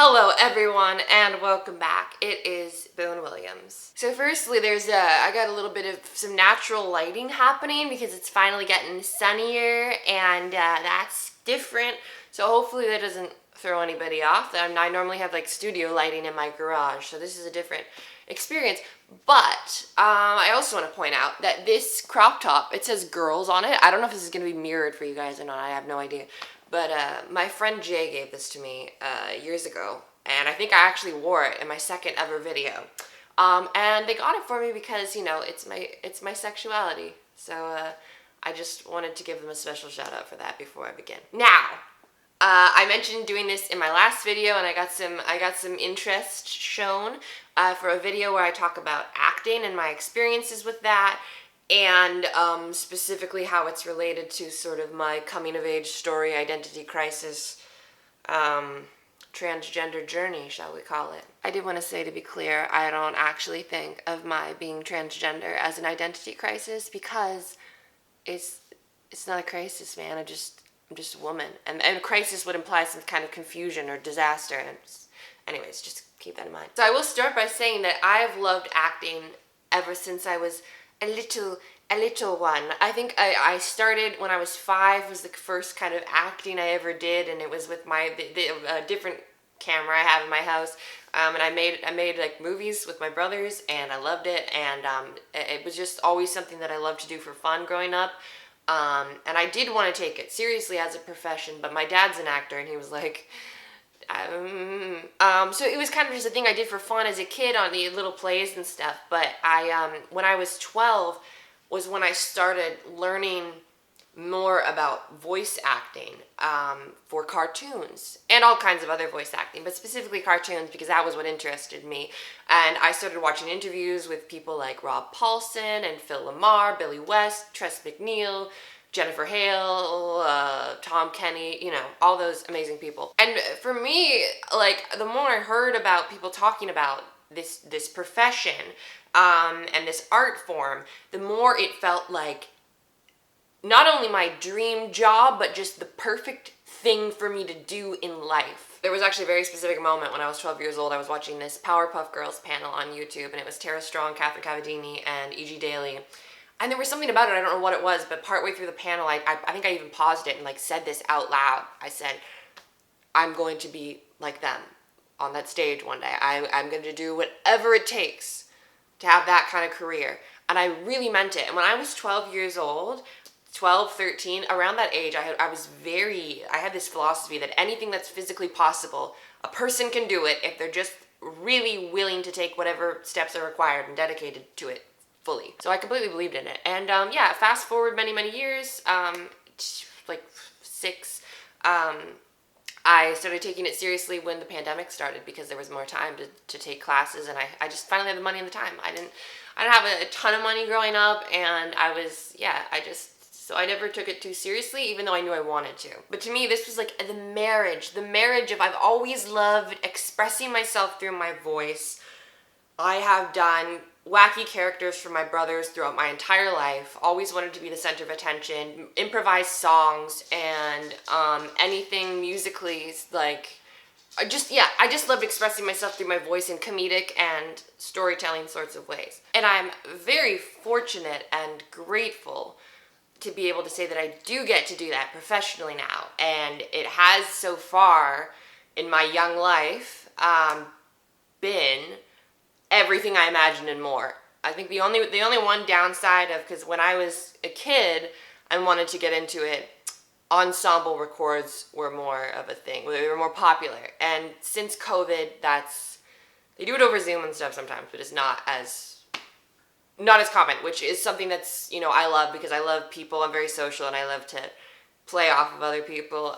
Hello everyone and welcome back. It is Boone Williams. So firstly, I got a little bit of some natural lighting happening because it's finally getting sunnier and that's different. So hopefully that doesn't throw anybody off. I normally have like studio lighting in my garage, so this is a different experience. But I also want to point out that this crop top, it says girls on it. I don't know if this is going to be mirrored for you guys or not. I have no idea. But my friend Jay gave this to me years ago, and I think I actually wore it in my second ever video. And they got it for me because, you know, it's my sexuality. So I just wanted to give them a special shout out for that before I begin. Now, I mentioned doing this in my last video, and I got some interest shown for a video where I talk about acting and my experiences with that, and specifically how it's related to sort of my coming of age story, identity crisis, transgender journey, shall we call it. I did want to say, to be clear, I don't actually think of my being transgender as an identity crisis, because it's not a crisis, man. I'm just a woman, and a crisis would imply some kind of confusion or disaster, and anyways, just keep that in mind. So I will start by saying that I have loved acting ever since I was a little one. I think I started when I was 5, was the first kind of acting I ever did, and it was with my different camera I have in my house, and I made like movies with my brothers, and I loved it, and it was just always something that I loved to do for fun growing up. And I did want to take it seriously as a profession, but my dad's an actor, and he was like, so it was kind of just a thing I did for fun as a kid on the little plays and stuff. But when I was 12 was when I started learning more about voice acting for cartoons and all kinds of other voice acting, but specifically cartoons, because that was what interested me. And I started watching interviews with people like Rob Paulson and Phil Lamar, Billy West, Tress MacNeille, Jennifer Hale, Tom Kenny, you know, all those amazing people. And for me, like, the more I heard about people talking about this profession and this art form, the more it felt like not only my dream job, but just the perfect thing for me to do in life. There was actually a very specific moment when I was 12 years old. I was watching this Powerpuff Girls panel on YouTube, and it was Tara Strong, Catherine Cavadini, and E.G. Daily. And there was something about it, I don't know what it was, but partway through the panel, I think I even paused it and like said this out loud. I said, I'm going to be like them on that stage one day. I'm going to do whatever it takes to have that kind of career. And I really meant it. And when I was 12 years old, 12, 13, around that age, I had this philosophy that anything that's physically possible, a person can do it if they're just really willing to take whatever steps are required and dedicated to it fully. So I completely believed in it. And yeah, fast forward many years, like 6, I started taking it seriously when the pandemic started, because there was more time to take classes, and I just finally had the money and the time. I didn't have a ton of money growing up, and so I never took it too seriously, even though I knew I wanted to. But to me, this was like the marriage of I've always loved expressing myself through my voice. I have done wacky characters for my brothers throughout my entire life, always wanted to be the center of attention, improvised songs, and anything musically, like, I just loved expressing myself through my voice in comedic and storytelling sorts of ways. And I'm very fortunate and grateful to be able to say that I do get to do that professionally now. And it has so far in my young life been everything I imagined and more. I think the only one downside of, because when I was a kid I wanted to get into it, ensemble records were more of a thing. They were more popular. And since COVID, they do it over Zoom and stuff sometimes, but it's not as common, which is something that's, you know, I love, because I love people. I'm very social and I love to play off of other people.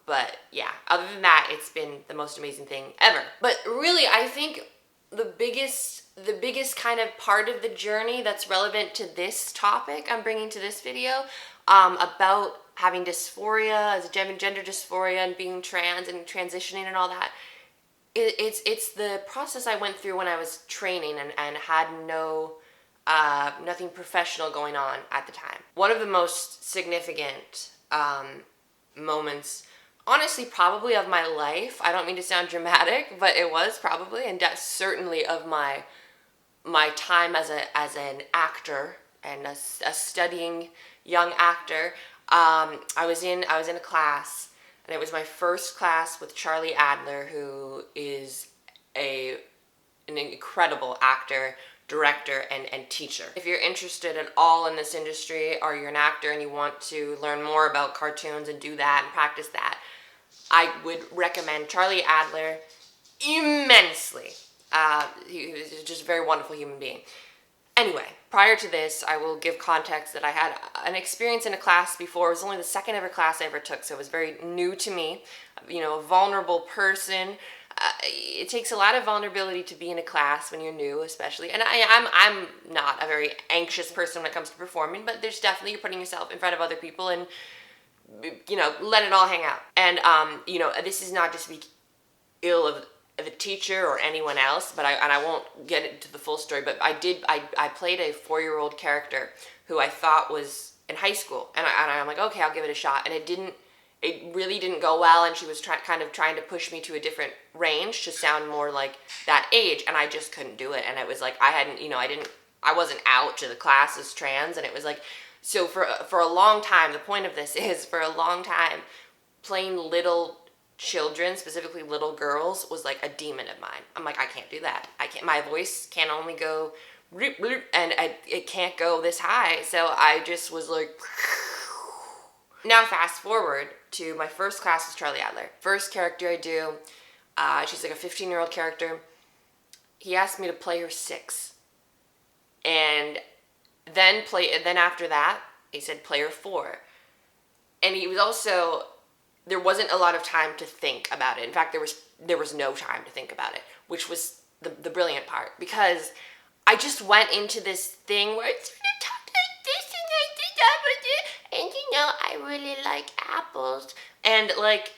But yeah, other than that, it's been the most amazing thing ever. But really, I think the biggest kind of part of the journey that's relevant to this topic I'm bringing to this video, about having dysphoria, as a gender dysphoria, and being trans and transitioning and all that, it's the process I went through when I was training and had nothing professional going on at the time. One of the most significant moments honestly probably of my life. I don't mean to sound dramatic, but it was probably, and that's certainly of my time as an actor and a studying young actor. I was in a class, and it was my first class with Charlie Adler, who is an incredible actor, director, and teacher. If you're interested at all in this industry, or you're an actor and you want to learn more about cartoons and do that and practice that, I would recommend Charlie Adler immensely. He was just a very wonderful human being. Anyway, prior to this, I will give context that I had an experience in a class before. It was only the second ever class I ever took, so it was very new to me. You know, a vulnerable person. It takes a lot of vulnerability to be in a class when you're new, especially. And I'm not a very anxious person when it comes to performing, but there's definitely, you're putting yourself in front of other people and, you know, let it all hang out. And, you know, this is not to speak ill of the teacher or anyone else, but I won't get into the full story, but I played a 4-year-old character who I thought was in high school, and I'm like, okay, I'll give it a shot, and it really didn't go well, and she was kind of trying to push me to a different range to sound more like that age, and I just couldn't do it, and it was like, I wasn't out to the class as trans, and it was like, so for a long time, the point of this is, for a long time, playing little children, specifically little girls, was like a demon of mine. I'm like, I can't do that. I can't. My voice can only go, and it can't go this high. So I just was like. Now fast forward to my first class with Charlie Adler. First character I do, she's like a 15-year-old character. He asked me to play her 6, and then after that he said play her 4, and he was also. There wasn't a lot of time to think about it. In fact, there was no time to think about it, which was the brilliant part, because I just went into this thing where it's gonna talk like this and I did that, and you know, I really like apples, and like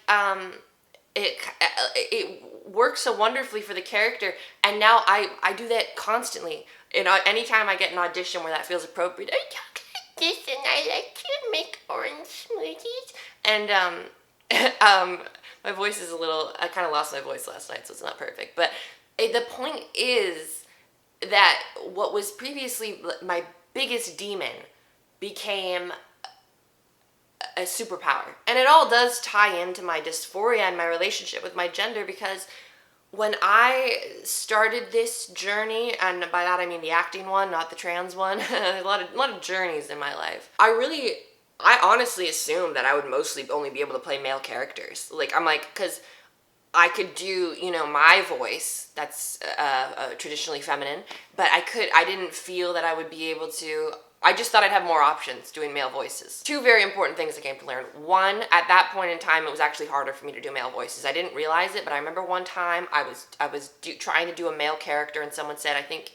it works so wonderfully for the character, and now I do that constantly. You know, anytime I get an audition where that feels appropriate, I talk like this, and I like to make orange smoothies, and my voice is I kind of lost my voice last night, so it's not perfect. But the point is that what was previously my biggest demon became a superpower. And it all does tie into my dysphoria and my relationship with my gender, because when I started this journey, and by that I mean the acting one, not the trans one, a lot of journeys in my life, I honestly assumed that I would mostly only be able to play male characters. Like, I'm like, because I could do, you know, my voice, that's traditionally feminine, but I didn't feel that I would be able to, I just thought I'd have more options doing male voices. 2 very important things I came to learn. One, at that point in time, it was actually harder for me to do male voices. I didn't realize it, but I remember one time I was trying to do a male character, and someone said, I think,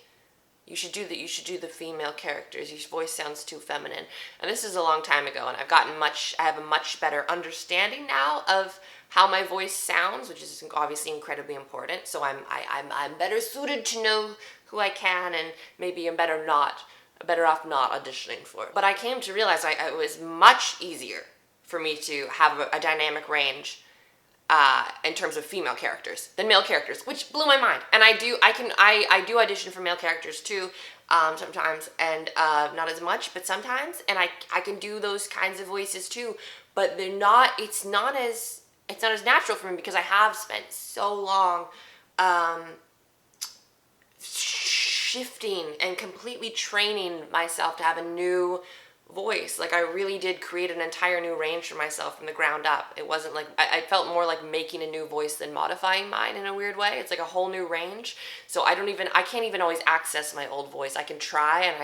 you should do the female characters. Your voice sounds too feminine. And this is a long time ago, and I have a much better understanding now of how my voice sounds, which is obviously incredibly important. So I'm better suited to know who I can, and maybe I'm better off not auditioning for it. But I came to realize it was much easier for me to have a dynamic range in terms of female characters than male characters, which blew my mind. And I do audition for male characters too, sometimes, and not as much, but sometimes, and I can do those kinds of voices too, but it's not as natural for me, because I have spent so long shifting and completely training myself to have a new voice. Like, I really did create an entire new range for myself from the ground up. It wasn't like, I felt more like making a new voice than modifying mine in a weird way. It's like a whole new range. So I can't even always access my old voice. I can try, and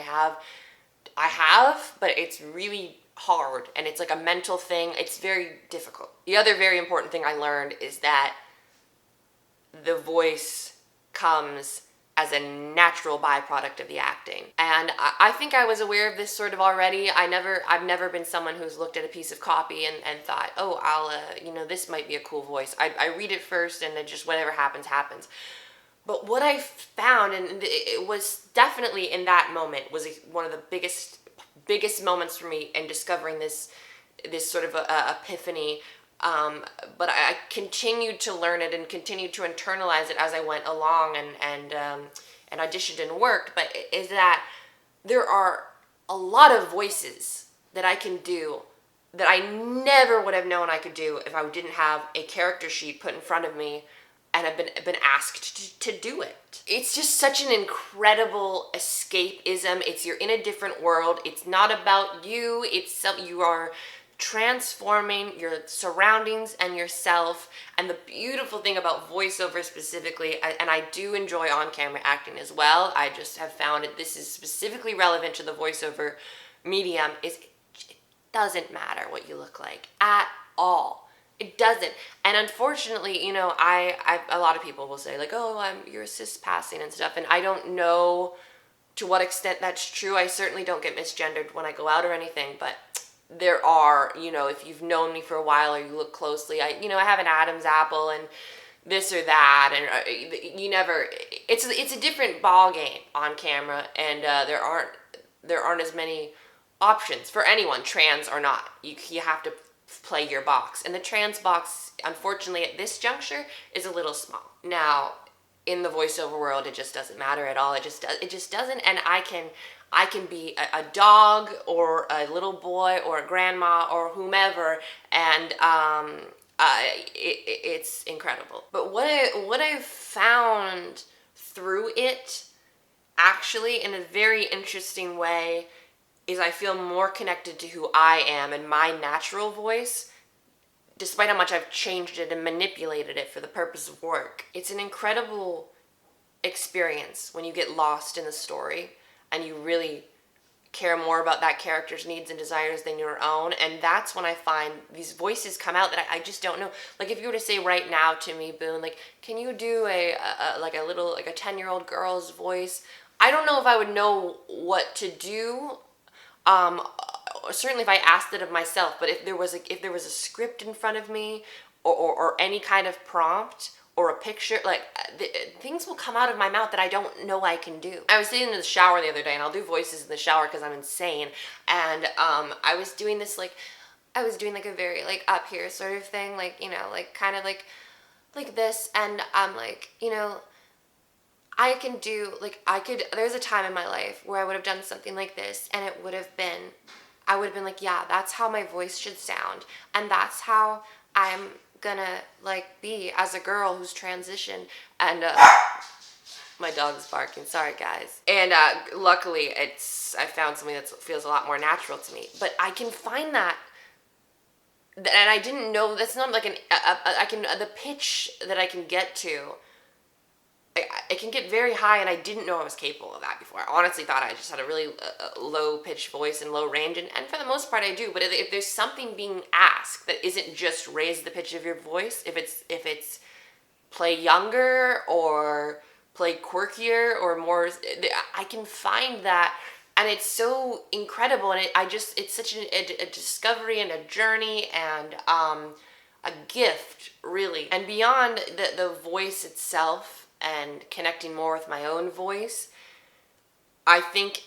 I have, but it's really hard, and it's like a mental thing. It's very difficult. The other very important thing I learned is that the voice comes as a natural byproduct of the acting. And I think I was aware of this sort of already. I've never been someone who's looked at a piece of copy and thought, oh, I'll, this might be a cool voice. I read it first, and then just whatever happens, happens. But what I found, and it was definitely in that moment, was one of the biggest moments for me in discovering this sort of epiphany But I continued to learn it and continued to internalize it as I went along and auditioned and worked. But is that there are a lot of voices that I can do that I never would have known I could do if I didn't have a character sheet put in front of me and have been asked to do it. It's just such an incredible escapism. You're in a different world. It's not about you. You are transforming your surroundings and yourself. And the beautiful thing about voiceover specifically, and I do enjoy on-camera acting as well, I just have found that this is specifically relevant to the voiceover medium, is it doesn't matter what you look like at all. It doesn't. And unfortunately, you know, a lot of people will say like, oh, you're cis passing and stuff. And I don't know to what extent that's true. I certainly don't get misgendered when I go out or anything, but there are, you know, if you've known me for a while or you look closely, I have an Adam's apple and this or that, and you never, it's a different ball game on camera, and there aren't as many options for anyone, trans or not. You have to play your box, and the trans box, unfortunately, at this juncture, is a little small. Now, in the voiceover world, it just doesn't matter at all. It just doesn't, and I can be a dog or a little boy or a grandma or whomever, and it's incredible. But what I've found through it, actually, in a very interesting way, is I feel more connected to who I am and my natural voice, despite how much I've changed it and manipulated it for the purpose of work. It's an incredible experience when you get lost in the story and you really care more about that character's needs and desires than your own. And that's when I find these voices come out that I just don't know. Like, if you were to say right now to me, Boone, like, can you do a 10-year-old girl's voice? I don't know if I would know what to do. Certainly if I asked it of myself, but if there was a script in front of me, or any kind of prompt or a picture, like, things will come out of my mouth that I don't know I can do. I was sitting in the shower the other day, and I'll do voices in the shower because I'm insane, and I was doing this, like, I was doing like a very like up here sort of thing, like, you know, like kind of like this, and I'm like, you know, I can do, like, there's a time in my life where I would have done something like this, and I would have been like, yeah, that's how my voice should sound, and that's how I'm gonna, like, be as a girl who's transitioned. And my dog's barking, sorry guys. And luckily I found something that feels a lot more natural to me, but I can find that, and I didn't know, that's not like the pitch that I can get to, it can get very high, and I didn't know I was capable of that before. I honestly thought I just had a really low-pitched voice and low range, and for the most part I do, but if there's something being asked that isn't just raise the pitch of your voice, if it's play younger or play quirkier or more, I can find that, and it's so incredible, and it's such a discovery and a journey and a gift, really. And beyond the voice itself, and connecting more with my own voice, I think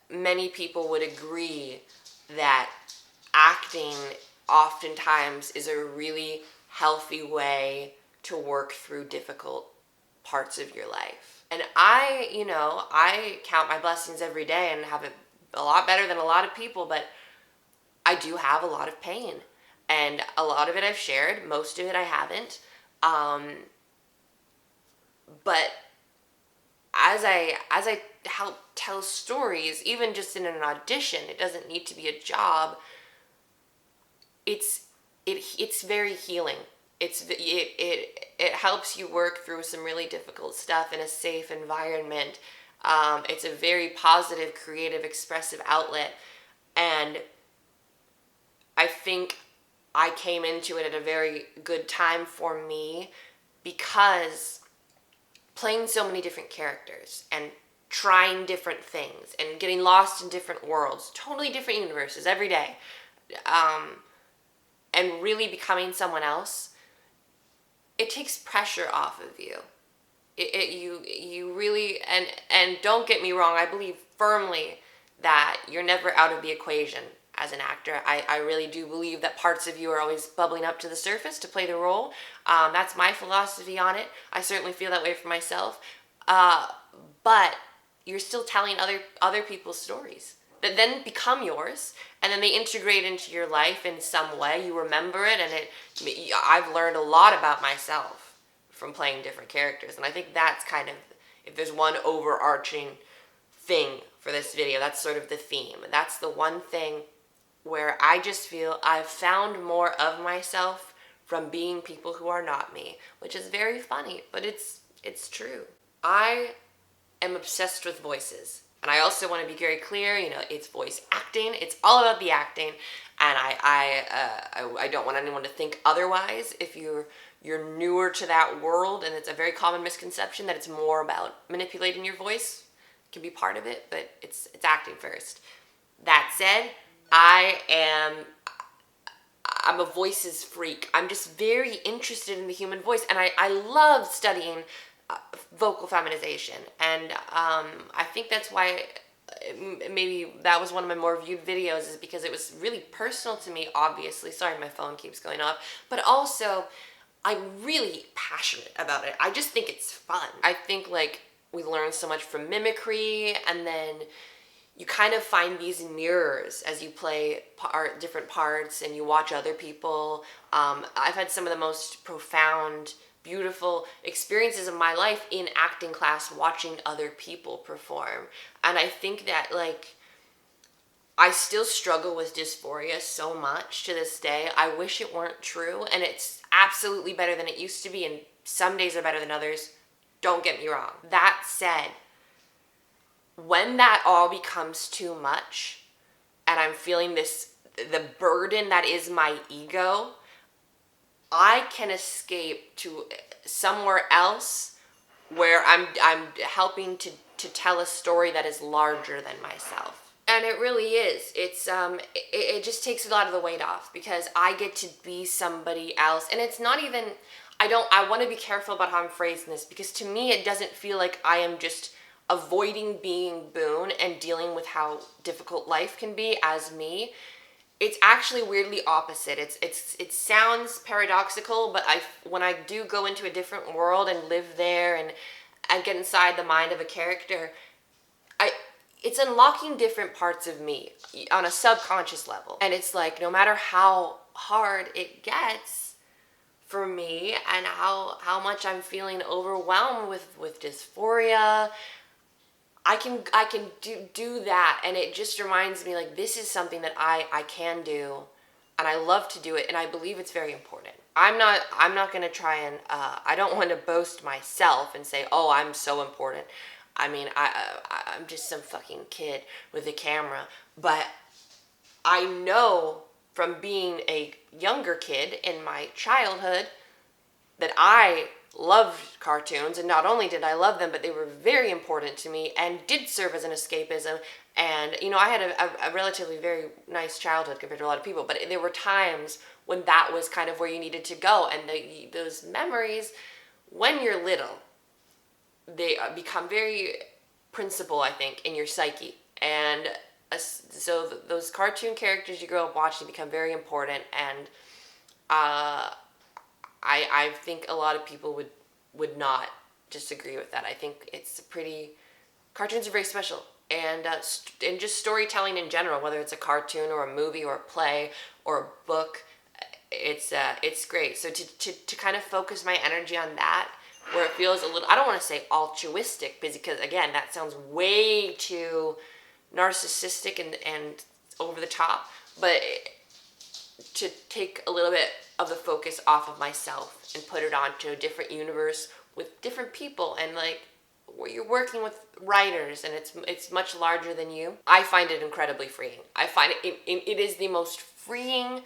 many people would agree that acting oftentimes is a really healthy way to work through difficult parts of your life. And I count my blessings every day and have it a lot better than a lot of people, but I do have a lot of pain. And a lot of it I've shared, most of it I haven't. But as I help tell stories, even just in an audition, it doesn't need to be a job. It's very healing. It helps you work through some really difficult stuff in a safe environment. It's a very positive, creative, expressive outlet, and I think I came into it at a very good time for me, because playing so many different characters and trying different things and getting lost in different worlds, totally different universes every day, and really becoming someone else, it takes pressure off of you. You really, and don't get me wrong, I believe firmly that you're never out of the equation as an actor. I really do believe that parts of you are always bubbling up to the surface to play the role. That's my philosophy on it. I certainly feel that way for myself. But you're still telling other people's stories that then become yours, and then they integrate into your life in some way. You remember it, and I've learned a lot about myself from playing different characters, and I think that's kind of, if there's one overarching thing for this video, that's sort of the theme. That's the one thing where I just feel I've found more of myself from being people who are not me, which is very funny, but it's true. I am obsessed with voices. And I also want to be very clear, it's voice acting. It's all about the acting, and I don't want anyone to think otherwise. If you're newer to that world, and it's a very common misconception that it's more about manipulating your voice, it can be part of it, but it's acting first. That said, I'm a voices freak. I'm just very interested in the human voice, and I love studying vocal feminization, and I think that's why maybe that was one of my more viewed videos, is because it was really personal to me, obviously. Sorry, my phone keeps going off. But also, I'm really passionate about it. I just think it's fun. I think, like, we learn so much from mimicry, and then you kind of find these mirrors as you play different parts and you watch other people. I've had some of the most profound, beautiful experiences of my life in acting class watching other people perform. And I think that, like, I still struggle with dysphoria so much to this day. I wish it weren't true, and it's absolutely better than it used to be, and some days are better than others. Don't get me wrong. That said, when that all becomes too much and I'm feeling the burden that is my ego, I can escape to somewhere else where I'm helping to tell a story that is larger than myself. And it really is. It just takes a lot of the weight off, because I get to be somebody else. And it's not even, I want to be careful about how I'm phrasing this, because to me it doesn't feel like I am just avoiding being Boone and dealing with how difficult life can be as me. It's actually weirdly opposite. It sounds paradoxical, but when I do go into a different world and live there and get inside the mind of a character, it's unlocking different parts of me on a subconscious level. And it's like, no matter how hard it gets for me and how much I'm feeling overwhelmed with dysphoria, I can do that, and it just reminds me, like, this is something that I can do, and I love to do it, and I believe it's very important. I'm not gonna try and I don't want to boast myself and say, oh, I'm so important. I mean, I'm just some fucking kid with a camera, but I know from being a younger kid in my childhood that I loved cartoons, and not only did I love them, but they were very important to me and did serve as an escapism. And I had a relatively very nice childhood compared to a lot of people, but there were times when that was kind of where you needed to go, and those memories, when you're little, they become very principal, I think, in your psyche. And so those cartoon characters you grow up watching become very important, and I think a lot of people would not disagree with that. I think cartoons are very special, and just storytelling in general, whether it's a cartoon or a movie or a play or a book, it's great. So to kind of focus my energy on that, where it feels a little, I don't want to say altruistic, because again, that sounds way too narcissistic and over the top, but to take a little bit of the focus off of myself and put it onto a different universe with different people, and like where you're working with writers and it's much larger than you. I find it incredibly freeing. I find it is the most freeing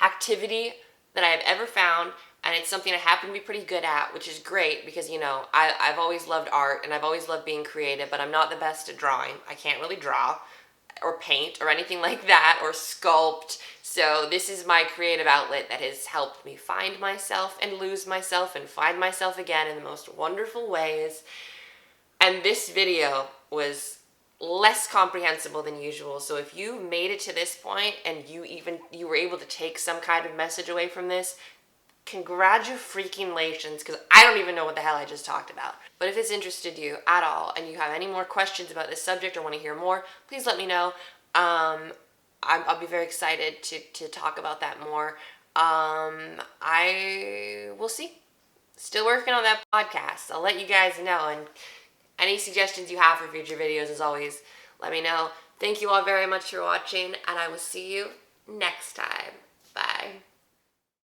activity that I have ever found, and it's something I happen to be pretty good at, which is great, because I've always loved art and I've always loved being creative, but I'm not the best at drawing. I can't really draw or paint or anything like that, or sculpt. So this is my creative outlet that has helped me find myself and lose myself and find myself again in the most wonderful ways. And this video was less comprehensible than usual. So if you made it to this point and you were able to take some kind of message away from this, congratulations, because I don't even know what the hell I just talked about. But if it's interested you at all and you have any more questions about this subject or want to hear more, please let me know. I'll be very excited to talk about that more. I will see. Still working on that podcast. I'll let you guys know. And any suggestions you have for future videos, as always, let me know. Thank you all very much for watching, and I will see you next time. Bye.